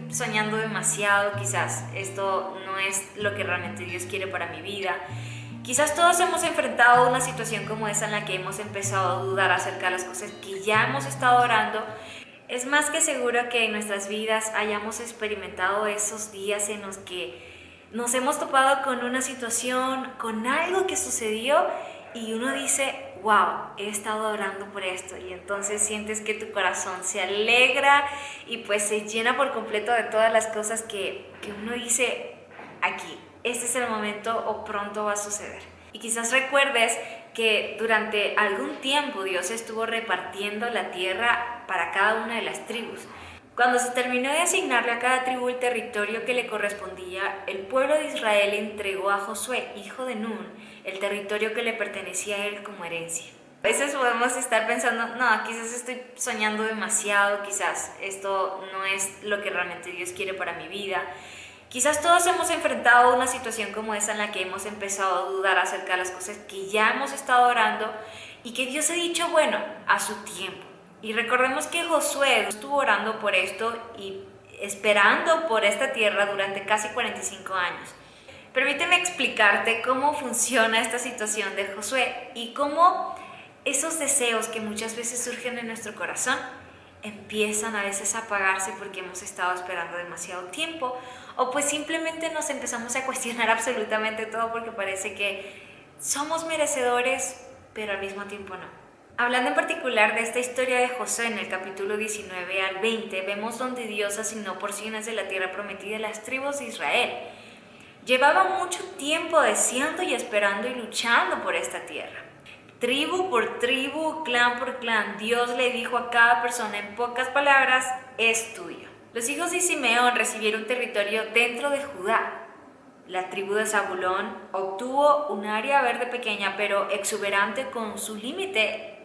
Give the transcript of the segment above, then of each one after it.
soñando demasiado, quizás esto no es lo que realmente Dios quiere para mi vida. Quizás todos hemos enfrentado una situación como esa en la que hemos empezado a dudar acerca de las cosas que ya hemos estado orando. Es más que seguro que en nuestras vidas hayamos experimentado esos días en los que nos hemos topado con una situación, con algo que sucedió y uno dice, wow, he estado orando por esto, y entonces sientes que tu corazón se alegra y pues se llena por completo de todas las cosas que uno dice, aquí, este es el momento o pronto va a suceder. Y quizás recuerdes que durante algún tiempo Dios estuvo repartiendo la tierra para cada una de las tribus. Cuando se terminó de asignarle a cada tribu el territorio que le correspondía, el pueblo de Israel entregó a Josué, hijo de Nun, el territorio que le pertenecía a él como herencia. A veces podemos estar pensando, no, quizás estoy soñando demasiado, quizás esto no es lo que realmente Dios quiere para mi vida. Quizás todos hemos enfrentado una situación como esa en la que hemos empezado a dudar acerca de las cosas que ya hemos estado orando y que Dios ha dicho, bueno, a su tiempo. Y recordemos que Josué estuvo orando por esto y esperando por esta tierra durante casi 45 años. Permíteme explicarte cómo funciona esta situación de Josué y cómo esos deseos que muchas veces surgen en nuestro corazón empiezan a veces a apagarse porque hemos estado esperando demasiado tiempo, o pues simplemente nos empezamos a cuestionar absolutamente todo porque parece que somos merecedores, pero al mismo tiempo no. Hablando en particular de esta historia de Josué, en el capítulo 19 al 20, vemos donde Dios asignó porciones de la tierra prometida a las tribus de Israel. Llevaba mucho tiempo deseando y esperando y luchando por esta tierra. Tribu por tribu, clan por clan, Dios le dijo a cada persona en pocas palabras, es tuyo. Los hijos de Simeón recibieron territorio dentro de Judá. La tribu de Zabulón obtuvo un área verde pequeña pero exuberante con su límite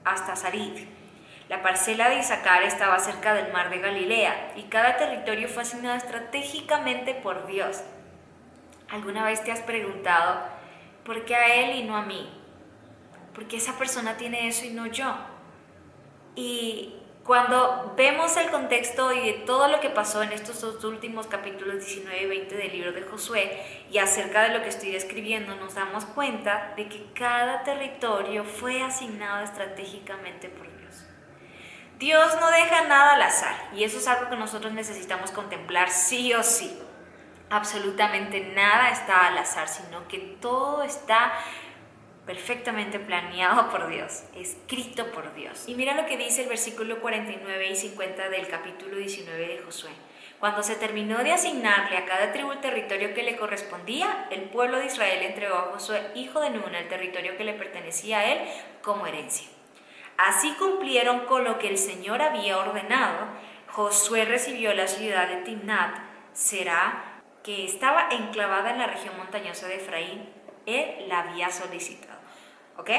hasta Sarid. La parcela de Isaacar estaba cerca del mar de Galilea y cada territorio fue asignado estratégicamente por Dios. ¿Alguna vez te has preguntado por qué a él y no a mí? ¿Por qué esa persona tiene eso y no yo? Y cuando vemos el contexto y de todo lo que pasó en estos dos últimos capítulos 19 y 20 del libro de Josué y acerca de lo que estoy describiendo, nos damos cuenta de que cada territorio fue asignado estratégicamente por Dios. Dios no deja nada al azar, y eso es algo que nosotros necesitamos contemplar sí o sí. Absolutamente nada está al azar, sino que todo está perfectamente planeado por Dios, escrito por Dios. Y mira lo que dice el versículo 49 y 50 del capítulo 19 de Josué. Cuando se terminó de asignarle a cada tribu el territorio que le correspondía, el pueblo de Israel entregó a Josué, hijo de Nun, el territorio que le pertenecía a él como herencia. Así cumplieron con lo que el Señor había ordenado. Josué recibió la ciudad de Timnat Será, que estaba enclavada en la región montañosa de Efraín. Él la había solicitado. ¿Ok?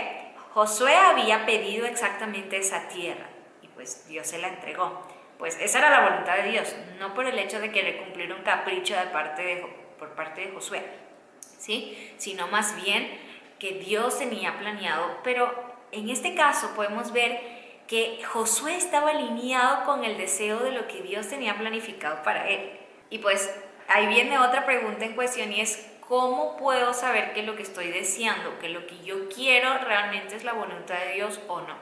Josué había pedido exactamente esa tierra y pues Dios se la entregó. Pues esa era la voluntad de Dios, no por el hecho de querer cumplir un capricho por parte de Josué, ¿sí? Sino más bien que Dios tenía planeado. Pero en este caso podemos ver que Josué estaba alineado con el deseo de lo que Dios tenía planificado para él. Y pues ahí viene otra pregunta en cuestión, y es ¿cómo puedo saber que lo que estoy deseando, que lo que yo quiero realmente es la voluntad de Dios o no?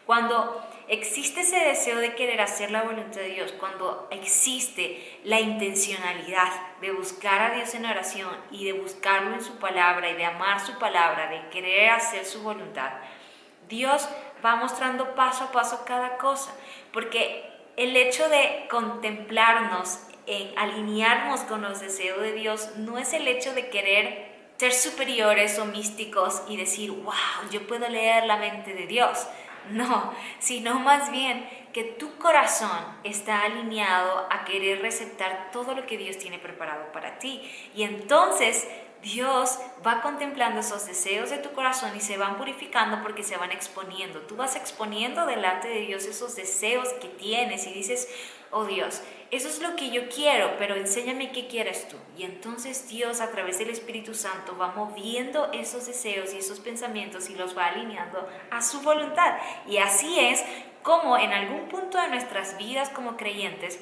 Cuando existe ese deseo de querer hacer la voluntad de Dios, cuando existe la intencionalidad de buscar a Dios en oración y de buscarlo en su palabra y de amar su palabra, de querer hacer su voluntad, Dios va mostrando paso a paso cada cosa, porque el hecho de contemplarnos, en alinearnos con los deseos de Dios, no es el hecho de querer ser superiores o místicos y decir, wow, yo puedo leer la mente de Dios. No, sino más bien que tu corazón está alineado a querer receptar todo lo que Dios tiene preparado para ti. Y entonces Dios va contemplando esos deseos de tu corazón y se van purificando porque se van exponiendo. Tú vas exponiendo delante de Dios esos deseos que tienes y dices, oh Dios, eso es lo que yo quiero, pero enséñame qué quieres tú. Y entonces Dios, a través del Espíritu Santo, va moviendo esos deseos y esos pensamientos y los va alineando a su voluntad. Y así es como en algún punto de nuestras vidas como creyentes,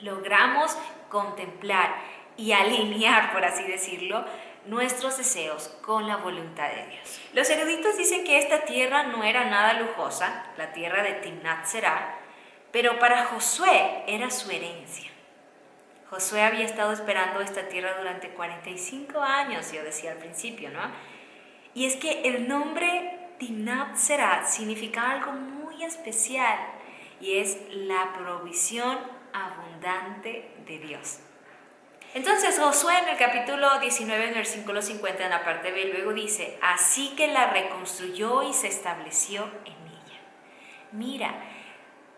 logramos contemplar y alinear, por así decirlo, nuestros deseos con la voluntad de Dios. Los eruditos dicen que esta tierra no era nada lujosa, la tierra de Timnat Será, pero para Josué era su herencia. Josué había estado esperando esta tierra durante 45 años, yo decía al principio, ¿no? Y es que el nombre Timnat Será significa algo muy especial y es la provisión abundante de Dios. Entonces Josué en el capítulo 19, en el versículo 50, en la parte B, luego dice, así que la reconstruyó y se estableció en ella. Mira,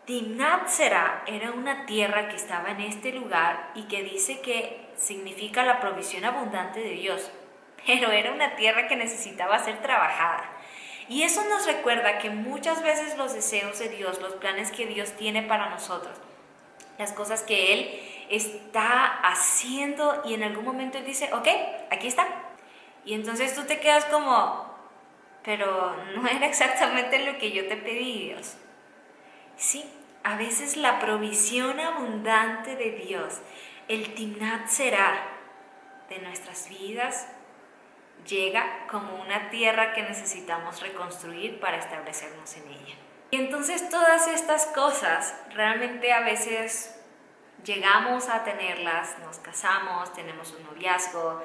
Timnat Será era una tierra que estaba en este lugar y que dice que significa la provisión abundante de Dios, pero era una tierra que necesitaba ser trabajada. Y eso nos recuerda que muchas veces los deseos de Dios, los planes que Dios tiene para nosotros, las cosas que Él está haciendo y en algún momento Él dice, ok, aquí está. Y entonces tú te quedas como, pero no era exactamente lo que yo te pedí, Dios. Sí, a veces la provisión abundante de Dios, el Timnat Será de nuestras vidas, llega como una tierra que necesitamos reconstruir para establecernos en ella. Y entonces todas estas cosas realmente a veces llegamos a tenerlas, nos casamos, tenemos un noviazgo,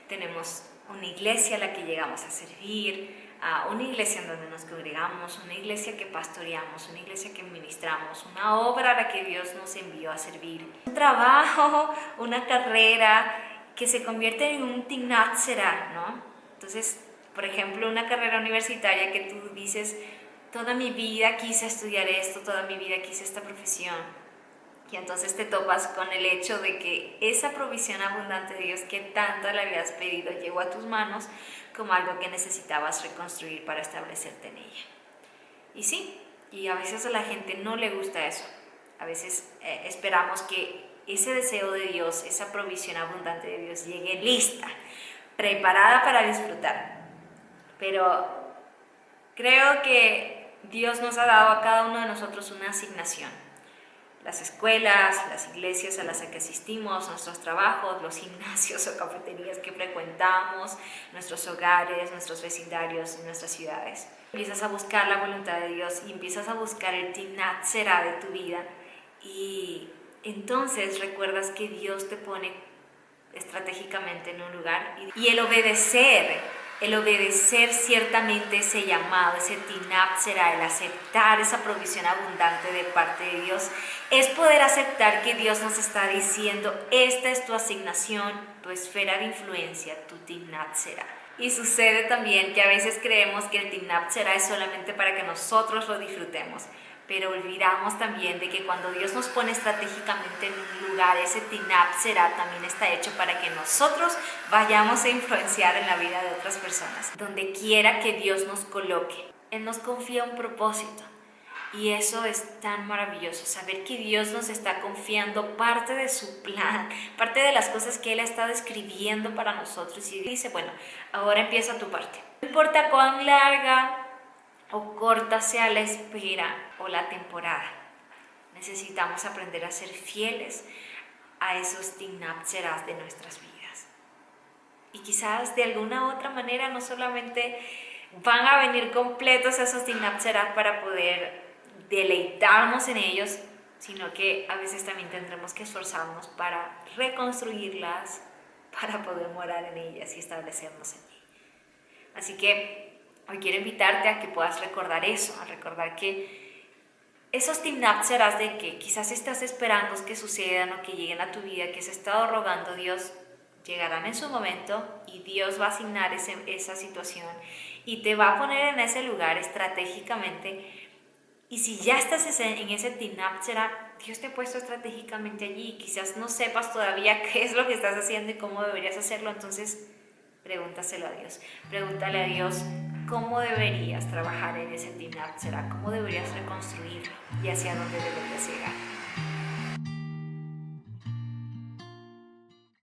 tenemos una iglesia a la que llegamos a servir, una iglesia en donde nos congregamos, una iglesia que pastoreamos, una iglesia que ministramos, una obra a la que Dios nos envió a servir, un trabajo, una carrera que se convierte en un Timnat Será, ¿no? Entonces, por ejemplo, una carrera universitaria que tú dices, toda mi vida quise estudiar esto, toda mi vida quise esta profesión. Y entonces te topas con el hecho de que esa provisión abundante de Dios que tanto le habías pedido llegó a tus manos como algo que necesitabas reconstruir para establecerte en ella. Y sí, y a veces a la gente no le gusta eso. A veces esperamos que ese deseo de Dios, esa provisión abundante de Dios llegue lista, preparada para disfrutar. Pero creo que Dios nos ha dado a cada uno de nosotros una asignación. Las escuelas, las iglesias a las que asistimos, nuestros trabajos, los gimnasios o cafeterías que frecuentamos, nuestros hogares, nuestros vecindarios, nuestras ciudades. Empiezas a buscar la voluntad de Dios y empiezas a buscar el Timnat Será de tu vida y entonces recuerdas que Dios te pone estratégicamente en un lugar y el obedecer ciertamente ese llamado, ese Timnat Será, el aceptar esa provisión abundante de parte de Dios, es poder aceptar que Dios nos está diciendo, esta es tu asignación, tu esfera de influencia, tu Timnat Será. Y sucede también que a veces creemos que el Timnat Será es solamente para que nosotros lo disfrutemos, pero olvidamos también de que cuando Dios nos pone estratégicamente en un lugar, ese Timnat Será también está hecho para que nosotros vayamos a influenciar en la vida de otras personas. Donde quiera que Dios nos coloque, Él nos confía un propósito. Y eso es tan maravilloso, saber que Dios nos está confiando parte de su plan, parte de las cosas que Él ha estado escribiendo para nosotros. Y dice, bueno, ahora empieza tu parte. No importa cuán larga o corta sea la espera o la temporada, necesitamos aprender a ser fieles a esos Timnat Serás de nuestras vidas. Y quizás de alguna u otra manera no solamente van a venir completos esos Timnat Serás para poder deleitarnos en ellos, sino que a veces también tendremos que esforzarnos para reconstruirlas, para poder morar en ellas y establecernos allí. Así que hoy quiero invitarte a que puedas recordar eso, a recordar que esos Timnat Serás de que quizás estás esperando que sucedan o que lleguen a tu vida, que has estado rogando a Dios, llegarán en su momento y Dios va a asignar esa situación y te va a poner en ese lugar estratégicamente. Y si ya estás en ese Timnat Será, Dios te ha puesto estratégicamente allí. Quizás no sepas todavía qué es lo que estás haciendo y cómo deberías hacerlo. Entonces, pregúntaselo a Dios. Pregúntale a Dios cómo deberías trabajar en ese Timnat Será, cómo deberías reconstruirlo y hacia dónde deberías llegar.